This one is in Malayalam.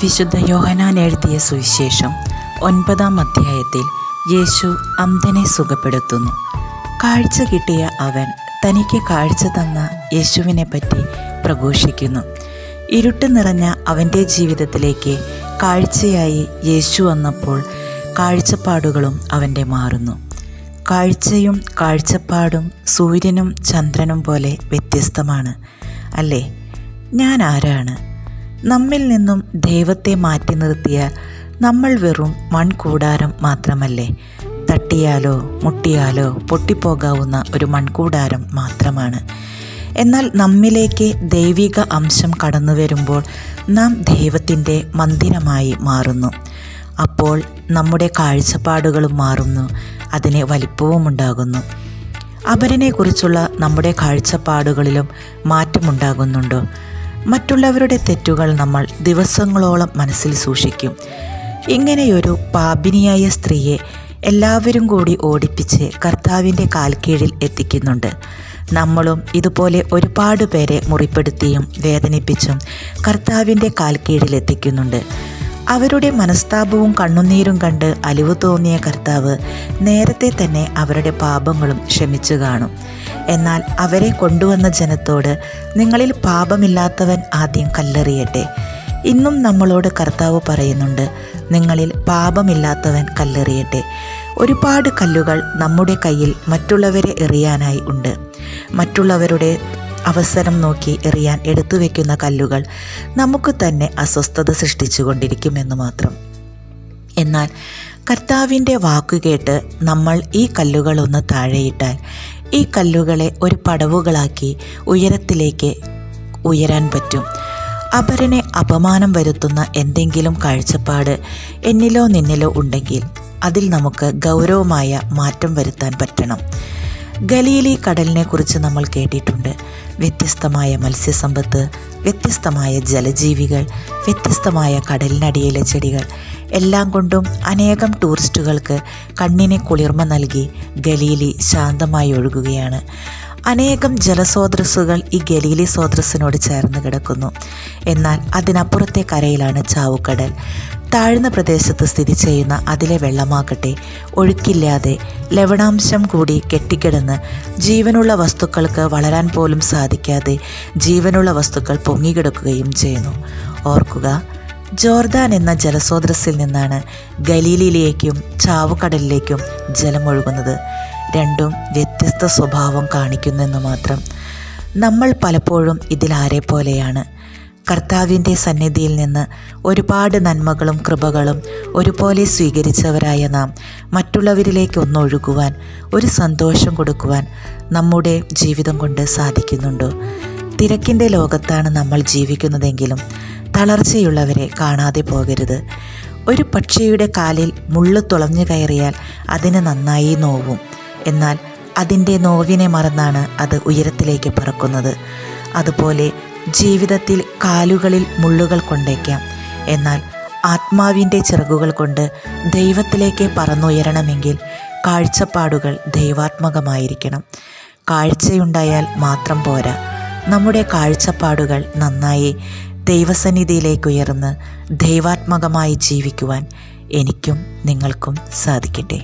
വിശുദ്ധ യോഹന്നാൻ എഴുതിയ സുവിശേഷം 9-ാം അധ്യായത്തിൽ യേശു അന്ധനെ സുഖപ്പെടുത്തുന്നു. കാഴ്ച കിട്ടിയ അവൻ തനിക്ക് കാഴ്ച തന്ന യേശുവിനെപ്പറ്റി പ്രഘോഷിക്കുന്നു. ഇരുട്ട് നിറഞ്ഞ അവൻ്റെ ജീവിതത്തിലേക്ക് കാഴ്ചയായി യേശു വന്നപ്പോൾ കാഴ്ചപ്പാടുകളും അവൻ്റെ മാറുന്നു. കാഴ്ചയും കാഴ്ചപ്പാടും സൂര്യനും ചന്ദ്രനും പോലെ വ്യത്യസ്തമാണ് അല്ലേ? ഞാൻ ആരാണ്? നമ്മിൽ നിന്നും ദൈവത്തെ മാറ്റി നിർത്തിയാൽ നമ്മൾ വെറും മൺകൂടാരം മാത്രമല്ലേ? തട്ടിയാലോ മുട്ടിയാലോ പൊട്ടിപ്പോകാവുന്ന ഒരു മൺകൂടാരം മാത്രമാണ്. എന്നാൽ നമ്മിലേക്ക് ദൈവിക അംശം കടന്നു വരുമ്പോൾ നാം ദൈവത്തിൻ്റെ മന്ദിരമായി മാറുന്നു. അപ്പോൾ നമ്മുടെ കാഴ്ചപ്പാടുകളും മാറുന്നു, അതിന് വലിപ്പവും ഉണ്ടാകുന്നു. അപരനെക്കുറിച്ചുള്ള നമ്മുടെ കാഴ്ചപ്പാടുകളിലും മാറ്റമുണ്ടാകുന്നുണ്ടോ? മറ്റുള്ളവരുടെ തെറ്റുകൾ നമ്മൾ ദിവസങ്ങളോളം മനസ്സിൽ സൂക്ഷിക്കും. ഇങ്ങനെയൊരു പാപിനിയായ സ്ത്രീയെ എല്ലാവരും കൂടി ഓടിപ്പിച്ച് കർത്താവിൻ്റെ കാൽക്കീഴിൽ എത്തിക്കുന്നുണ്ട്. നമ്മളും ഇതുപോലെ ഒരുപാട് പേരെ മുറിപ്പെടുത്തിയും വേദനിപ്പിച്ചും കർത്താവിൻ്റെ കാൽക്കീഴിൽ എത്തിക്കുന്നുണ്ട്. അവരുടെ മനസ്താപവും കണ്ണുനീരും കണ്ട് അലിവ് തോന്നിയ കർത്താവ് നേരത്തെ തന്നെ അവരുടെ പാപങ്ങളും ക്ഷമിച്ചു കാണും. എന്നാൽ അവരെ കൊണ്ടുവന്ന ജനത്തോട് നിങ്ങളിൽ പാപമില്ലാത്തവൻ ആദ്യം കല്ലെറിയട്ടെ. ഇന്നും നമ്മളോട് കർത്താവ് പറയുന്നുണ്ട്, നിങ്ങളിൽ പാപമില്ലാത്തവൻ കല്ലെറിയട്ടെ. ഒരുപാട് കല്ലുകൾ നമ്മുടെ കയ്യിൽ മറ്റുള്ളവരെ എറിയാനായി ഉണ്ട്. മറ്റുള്ളവരുടെ അവസരം നോക്കി എറിയാൻ എടുത്തു വയ്ക്കുന്ന കല്ലുകൾ നമുക്ക് തന്നെ അസ്വസ്ഥത സൃഷ്ടിച്ചു കൊണ്ടിരിക്കുമെന്ന് മാത്രം. എന്നാൽ കർത്താവിൻ്റെ വാക്കുകേട്ട് നമ്മൾ ഈ കല്ലുകളൊന്ന് താഴെയിട്ടാൽ ഈ കല്ലുകളെ ഒരു പടവുകളാക്കി ഉയരത്തിലേക്ക് ഉയരാൻ പറ്റും. അപരനെ അപമാനം വരുത്തുന്ന എന്തെങ്കിലും കാഴ്ചപ്പാട് എന്നിലോ നിന്നിലോ ഉണ്ടെങ്കിൽ അതിൽ നമുക്ക് ഗൗരവമായ മാറ്റം വരുത്താൻ പറ്റണം. ഗലീലി കടലിനെ കുറിച്ച് നമ്മൾ കേട്ടിട്ടുണ്ട്. വ്യത്യസ്തമായ മത്സ്യസമ്പത്ത്, വ്യത്യസ്തമായ ജലജീവികൾ, വ്യത്യസ്തമായ കടലിനടിയിലെ ചെടികൾ എല്ലാം കൊണ്ടും അനേകം ടൂറിസ്റ്റുകൾക്ക് കണ്ണിന് കുളിർമ നൽകി ഗലീലി ശാന്തമായി ഒഴുകുകയാണ്. അനേകം ജലസ്രോതസ്സുകൾ ഈ ഗലീലി സ്രോതസ്സിനോട് ചേർന്ന് കിടക്കുന്നു. എന്നാൽ അതിനപ്പുറത്തെ കരയിലാണ് ചാവുകടൽ. താഴ്ന്ന പ്രദേശത്ത് സ്ഥിതി ചെയ്യുന്ന അതിലെ വെള്ളമാകട്ടെ ഒഴുക്കില്ലാതെ ലവണാംശം കൂടി കെട്ടിക്കിടന്ന് ജീവനുള്ള വസ്തുക്കൾക്ക് വളരാൻ പോലും സാധിക്കാതെ ജീവനുള്ള വസ്തുക്കൾ പൊങ്ങിക്കിടക്കുകയും ചെയ്യുന്നു. ഓർക്കുക, ജോർദാൻ എന്ന ജലസ്രോതസ്സിൽ നിന്നാണ് ഗലീലിയിലേക്കും ചാവുകടലിലേക്കും ജലമൊഴുകുന്നത്. രണ്ടും വ്യത്യസ്ത സ്വഭാവം കാണിക്കുന്നെന്ന് മാത്രം. നമ്മൾ പലപ്പോഴും ഇതിലാരെ പോലെയാണ്? കർത്താവിൻ്റെ സന്നിധിയിൽ നിന്ന് ഒരുപാട് നന്മകളും കൃപകളും ഒരുപോലെ സ്വീകരിച്ചവരായ നാം മറ്റുള്ളവരിലേക്ക് ഒന്നൊഴുകുവാൻ, ഒരു സന്തോഷം കൊടുക്കുവാൻ നമ്മുടെ ജീവിതം കൊണ്ട് സാധിക്കുന്നുണ്ടോ? തിരക്കിൻ്റെ ലോകത്താണ് നമ്മൾ ജീവിക്കുന്നതെങ്കിലും തളർച്ചയുള്ളവരെ കാണാതെ പോകരുത്. ഒരു പക്ഷിയുടെ കാലിൽ മുള്ളു തുളഞ്ഞു കയറിയാൽ അതിന് നന്നായി നോവും. എന്നാൽ അതിൻ്റെ നോവിനെ മറന്നാണ് അത് ഉയരത്തിലേക്ക് പറക്കുന്നത്. അതുപോലെ ജീവിതത്തിൽ കാലുകളിൽ മുള്ളുകൾ കൊണ്ടേക്കാം, എന്നാൽ ആത്മാവിൻ്റെ ചിറകുകൾ കൊണ്ട് ദൈവത്തിലേക്ക് പറന്നുയരണമെങ്കിൽ കാഴ്ചപ്പാടുകൾ ദൈവാത്മകമായിരിക്കണം. കാഴ്ചയുണ്ടായാൽ മാത്രം പോരാ, നമ്മുടെ കാഴ്ചപ്പാടുകൾ നന്നായി ദൈവസന്നിധിയിലേക്ക് ഉയർന്ന് ദൈവാത്മകമായി ജീവിക്കുവാൻ എനിക്കും നിങ്ങൾക്കും സാധിക്കട്ടെ.